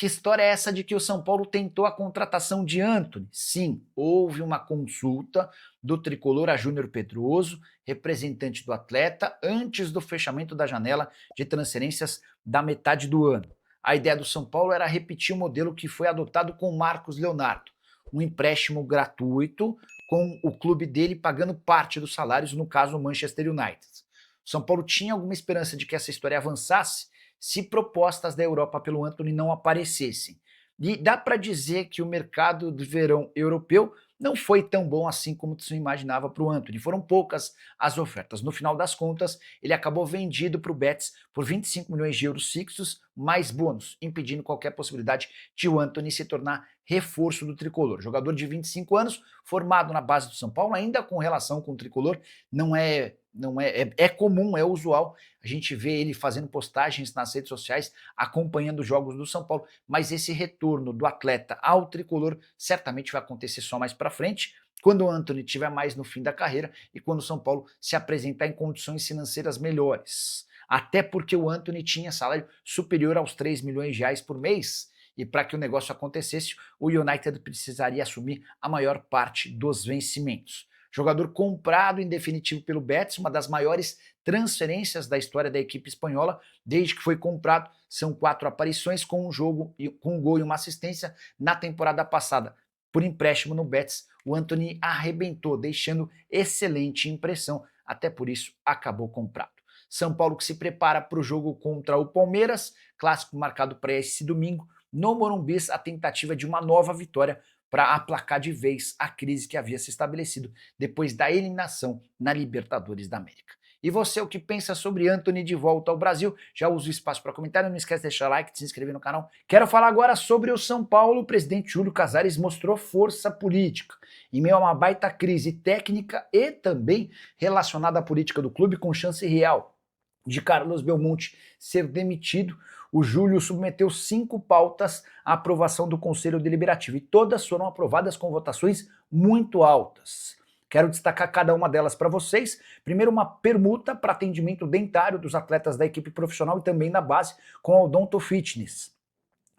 Que história é essa de que o São Paulo tentou a contratação de Antony? Sim, houve uma consulta do tricolor a Júnior Pedroso, representante do atleta, antes do fechamento da janela de transferências da metade do ano. A ideia do São Paulo era repetir o modelo que foi adotado com o Marcos Leonardo, um empréstimo gratuito com o clube dele pagando parte dos salários, no caso o Manchester United. O São Paulo tinha alguma esperança de que essa história avançasse se propostas da Europa pelo Antony não aparecessem. E dá para dizer que o mercado de verão europeu não foi tão bom assim como se imaginava para o Antony. Foram poucas as ofertas. No final das contas, ele acabou vendido para o Betis por 25 milhões de euros fixos, mais bônus, impedindo qualquer possibilidade de o Antony se tornar reforço do tricolor. Jogador de 25 anos, formado na base do São Paulo, ainda com relação com o tricolor, é comum, é usual a gente ver ele fazendo postagens nas redes sociais, acompanhando os jogos do São Paulo, mas esse retorno do atleta ao tricolor certamente vai acontecer só mais para frente, quando o Antony estiver mais no fim da carreira e quando o São Paulo se apresentar em condições financeiras melhores. Até porque o Antony tinha salário superior aos 3 milhões de reais por mês, e para que o negócio acontecesse, o United precisaria assumir a maior parte dos vencimentos. Jogador comprado em definitivo pelo Betis, uma das maiores transferências da história da equipe espanhola, desde que foi comprado. São 4 aparições com um gol e uma assistência na temporada passada. Por empréstimo no Betis, o Antony arrebentou, deixando excelente impressão, até por isso acabou comprado. São Paulo que se prepara para o jogo contra o Palmeiras, clássico marcado para esse domingo, no Morumbi, a tentativa de uma nova vitória para aplacar de vez a crise que havia se estabelecido depois da eliminação na Libertadores da América. E você, o que pensa sobre Antony de volta ao Brasil? Já usa o espaço para comentário, não esquece de deixar like, de se inscrever no canal. Quero falar agora sobre o São Paulo. O presidente Júlio Casares mostrou força política em meio a uma baita crise técnica e também relacionada à política do clube, com chance real de Carlos Belmonte ser demitido. O Júlio submeteu 5 pautas à aprovação do Conselho Deliberativo e todas foram aprovadas com votações muito altas. Quero destacar cada uma delas para vocês. Primeiro, uma permuta para atendimento dentário dos atletas da equipe profissional e também da base com a Odonto Fitness.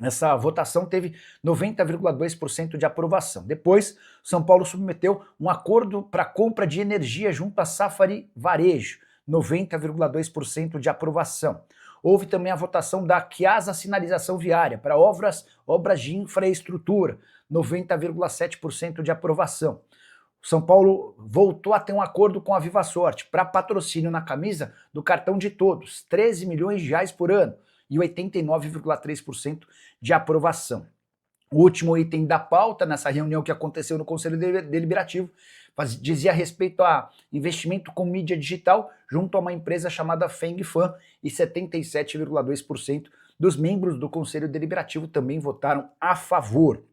Essa votação teve 90,2% de aprovação. Depois, São Paulo submeteu um acordo para compra de energia junto à Safari Varejo, 90,2% de aprovação. Houve também a votação da Chiasa Sinalização Viária para obras de infraestrutura, 90,7% de aprovação. São Paulo voltou a ter um acordo com a Viva Sorte para patrocínio na camisa do cartão de todos, 13 milhões de reais por ano e 89,3% de aprovação. O último item da pauta nessa reunião que aconteceu no Conselho Deliberativo dizia respeito a investimento com mídia digital junto a uma empresa chamada Fengfan, e 77,2% dos membros do Conselho Deliberativo também votaram a favor.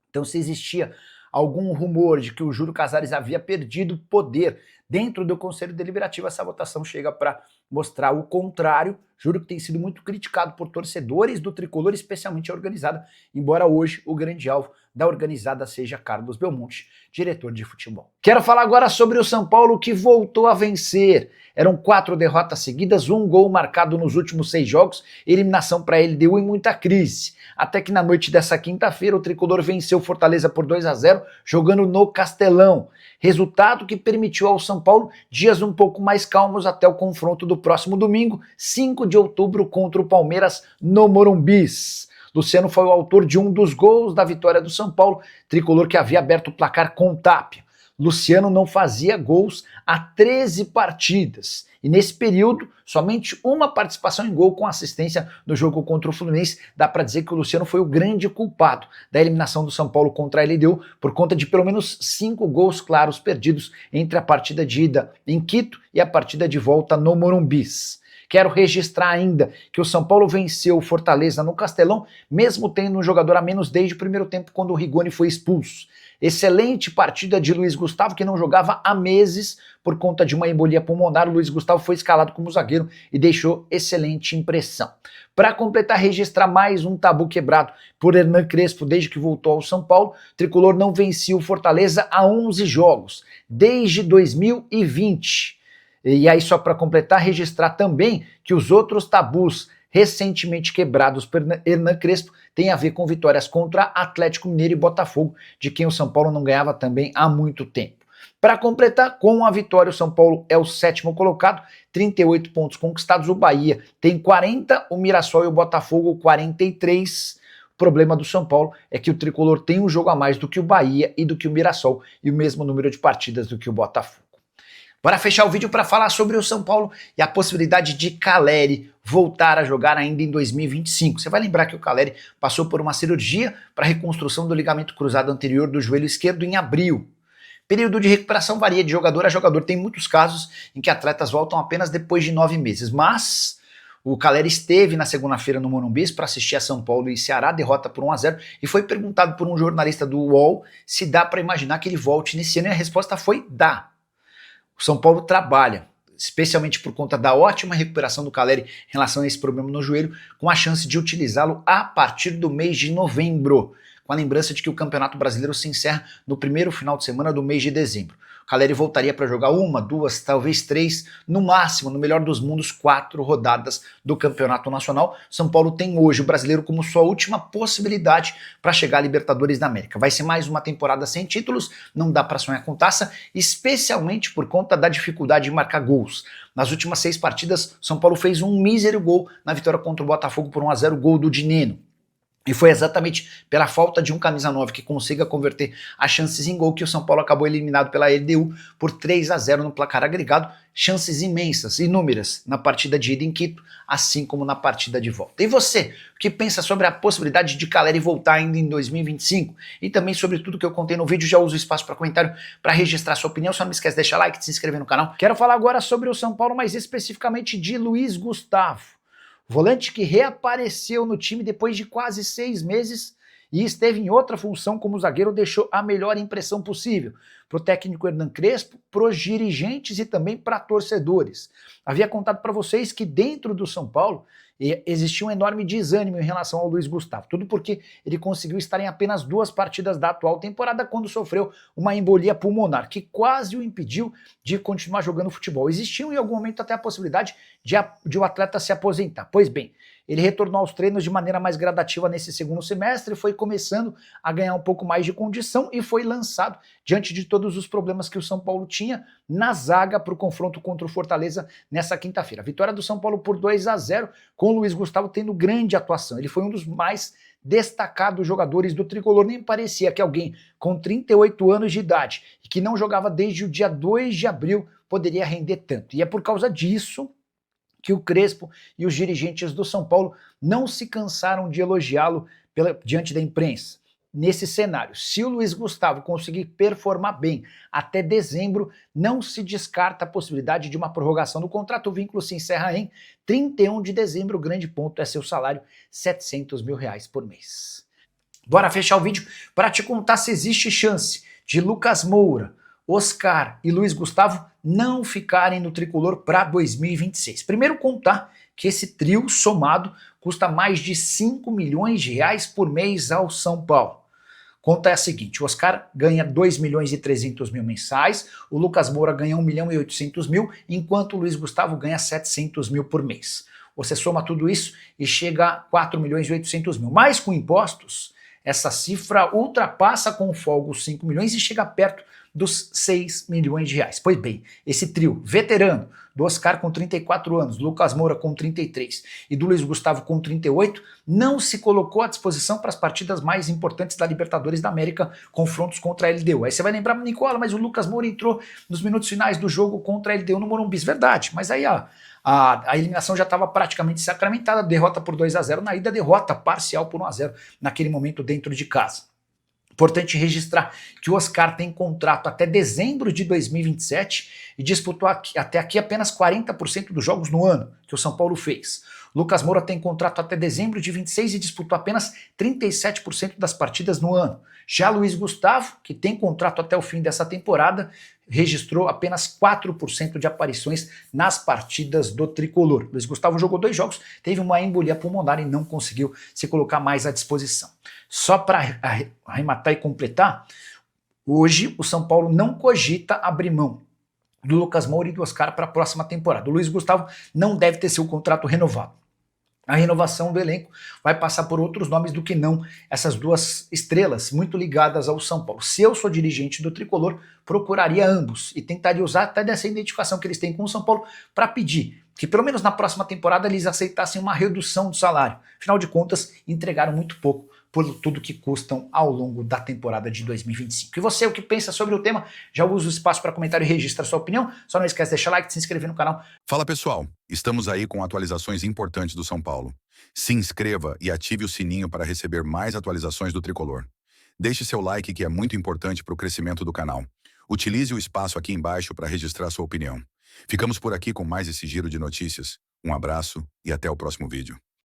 Então, se existia algum rumor de que o Júlio Casares havia perdido poder dentro do Conselho Deliberativo, essa votação chega para mostrar o contrário. Júlio que tem sido muito criticado por torcedores do tricolor, especialmente a organizada, embora hoje o grande alvo da organizada seja Carlos Belmonte, diretor de futebol. Quero falar agora sobre o São Paulo, que voltou a vencer. Eram 4 derrotas seguidas, 1 gol marcado nos últimos 6 jogos, eliminação para a LDU e muita crise. Até que na noite dessa quinta-feira o tricolor venceu o Fortaleza por 2-0, jogando no Castelão. Resultado que permitiu ao São Paulo dias um pouco mais calmos até o confronto do próximo domingo, 5 de outubro, contra o Palmeiras no Morumbi. Luciano foi o autor de um dos gols da vitória do São Paulo, tricolor que havia aberto o placar com Tapia. Luciano não fazia gols há 13 partidas. E nesse período, somente uma participação em gol com assistência no jogo contra o Fluminense. Dá para dizer que o Luciano foi o grande culpado da eliminação do São Paulo contra a LDU, por conta de pelo menos 5 gols claros perdidos entre a partida de ida em Quito e a partida de volta no Morumbi. Quero registrar ainda que o São Paulo venceu o Fortaleza no Castelão, mesmo tendo um jogador a menos desde o primeiro tempo, quando o Rigoni foi expulso. Excelente partida de Luiz Gustavo, que não jogava há meses por conta de uma embolia pulmonar. O Luiz Gustavo foi escalado como zagueiro e deixou excelente impressão. Para completar, registrar mais um tabu quebrado por Hernan Crespo desde que voltou ao São Paulo. O tricolor não vencia o Fortaleza há 11 jogos, desde 2020. E aí, só para completar, registrar também que os outros tabus recentemente quebrados por Hernan Crespo tem a ver com vitórias contra Atlético Mineiro e Botafogo, de quem o São Paulo não ganhava também há muito tempo. Para completar, com a vitória, o São Paulo é o 7º colocado, 38 pontos conquistados, o Bahia tem 40, o Mirassol e o Botafogo 43. O problema do São Paulo é que o Tricolor tem um jogo a mais do que o Bahia e do que o Mirassol e o mesmo número de partidas do que o Botafogo. Bora fechar o vídeo para falar sobre o São Paulo e a possibilidade de Caleri voltar a jogar ainda em 2025. Você vai lembrar que o Caleri passou por uma cirurgia para reconstrução do ligamento cruzado anterior do joelho esquerdo em abril. Período de recuperação varia de jogador a jogador. Tem muitos casos em que atletas voltam apenas depois de 9 meses. Mas o Caleri esteve na segunda-feira no Morumbi para assistir a São Paulo e Ceará, derrota por 1-0, e foi perguntado por um jornalista do UOL se dá para imaginar que ele volte nesse ano, e a resposta foi dá. O São Paulo trabalha, especialmente por conta da ótima recuperação do Caleri em relação a esse problema no joelho, com a chance de utilizá-lo a partir do mês de novembro, com a lembrança de que o Campeonato Brasileiro se encerra no primeiro final de semana do mês de dezembro. O Caleri voltaria para jogar 1, 2, talvez 3, no máximo, no melhor dos mundos, 4 rodadas do Campeonato Nacional. São Paulo tem hoje o Brasileiro como sua última possibilidade para chegar à Libertadores da América. Vai ser mais uma temporada sem títulos, não dá para sonhar com taça, especialmente por conta da dificuldade de marcar gols. Nas últimas 6 partidas, São Paulo fez um mísero gol na vitória contra o Botafogo por 1-0, gol do Dineno. E foi exatamente pela falta de um camisa 9 que consiga converter as chances em gol que o São Paulo acabou eliminado pela LDU por 3-0 no placar agregado. Chances imensas, inúmeras, na partida de ida em Quito, assim como na partida de volta. E você, o que pensa sobre a possibilidade de Caleri voltar ainda em 2025? E também sobre tudo que eu contei no vídeo, já uso o espaço para comentário para registrar sua opinião. Só não esquece de deixar like, de se inscrever no canal. Quero falar agora sobre o São Paulo, mais especificamente de Luiz Gustavo. Volante que reapareceu no time depois de quase 6 meses e esteve em outra função como zagueiro, deixou a melhor impressão possível para o técnico Hernan Crespo, para os dirigentes e também para torcedores. Havia contado para vocês que dentro do São Paulo existia um enorme desânimo em relação ao Luiz Gustavo, tudo porque ele conseguiu estar em apenas 2 partidas da atual temporada quando sofreu uma embolia pulmonar, que quase o impediu de continuar jogando futebol. Existia em algum momento até a possibilidade de o atleta se aposentar. Pois bem, ele retornou aos treinos de maneira mais gradativa nesse segundo semestre, foi começando a ganhar um pouco mais de condição e foi lançado diante de todos os problemas que o São Paulo tinha na zaga para o confronto contra o Fortaleza nessa quinta-feira. Vitória do São Paulo por 2-0, com o Luiz Gustavo tendo grande atuação. Ele foi um dos mais destacados jogadores do Tricolor. Nem parecia que alguém com 38 anos de idade e que não jogava desde o dia 2 de abril poderia render tanto. E é por causa disso que o Crespo e os dirigentes do São Paulo não se cansaram de elogiá-lo diante da imprensa. Nesse cenário, se o Luiz Gustavo conseguir performar bem até dezembro, não se descarta a possibilidade de uma prorrogação do contrato. O vínculo se encerra em 31 de dezembro. O grande ponto é seu salário, R$700 mil por mês. Bora fechar o vídeo para te contar se existe chance de Lucas Moura, Oscar e Luiz Gustavo não ficarem no Tricolor para 2026. Primeiro, contar que esse trio somado custa mais de R$5 milhões por mês ao São Paulo. Conta é a seguinte: o Oscar ganha 2.300.000 mensais, o Lucas Moura ganha 1.800.000, enquanto o Luiz Gustavo ganha 700 mil por mês. Você soma tudo isso e chega a 4.800.000. Mas com impostos, essa cifra ultrapassa com folga os 5 milhões e chega perto dos 6 milhões de reais. Pois bem, esse trio veterano do Oscar com 34 anos, Lucas Moura com 33 e do Luiz Gustavo com 38, não se colocou à disposição para as partidas mais importantes da Libertadores da América, confrontos contra a LDU. Aí você vai lembrar, Nicola, mas o Lucas Moura entrou nos minutos finais do jogo contra a LDU no Morumbi. Verdade, mas aí a eliminação já estava praticamente sacramentada, derrota por 2-0 na ida, derrota parcial por 1-0 naquele momento dentro de casa. Importante registrar que o Oscar tem contrato até dezembro de 2027 e disputou até aqui apenas 40% dos jogos no ano que o São Paulo fez. Lucas Moura tem contrato até dezembro de 26 e disputou apenas 37% das partidas no ano. Já Luiz Gustavo, que tem contrato até o fim dessa temporada, registrou apenas 4% de aparições nas partidas do Tricolor. Luiz Gustavo jogou 2 jogos, teve uma embolia pulmonar e não conseguiu se colocar mais à disposição. Só para arrematar e completar, hoje o São Paulo não cogita abrir mão do Lucas Moura e do Oscar para a próxima temporada. O Luiz Gustavo não deve ter seu contrato renovado. a renovação do elenco vai passar por outros nomes do que não essas duas estrelas muito ligadas ao São Paulo. Se eu sou dirigente do Tricolor, procuraria ambos e tentaria usar até dessa identificação que eles têm com o São Paulo para pedir que pelo menos na próxima temporada eles aceitassem uma redução do salário. Afinal de contas, entregaram muito pouco por tudo que custam ao longo da temporada de 2025. E você, o que pensa sobre o tema? Já usa o espaço para comentário e registra a sua opinião. Só não esquece de deixar like, de se inscrever no canal. Fala pessoal, estamos aí com atualizações importantes do São Paulo. Se inscreva e ative o sininho para receber mais atualizações do Tricolor. Deixe seu like que é muito importante para o crescimento do canal. Utilize o espaço aqui embaixo para registrar sua opinião. Ficamos por aqui com mais esse giro de notícias. Um abraço e até o próximo vídeo.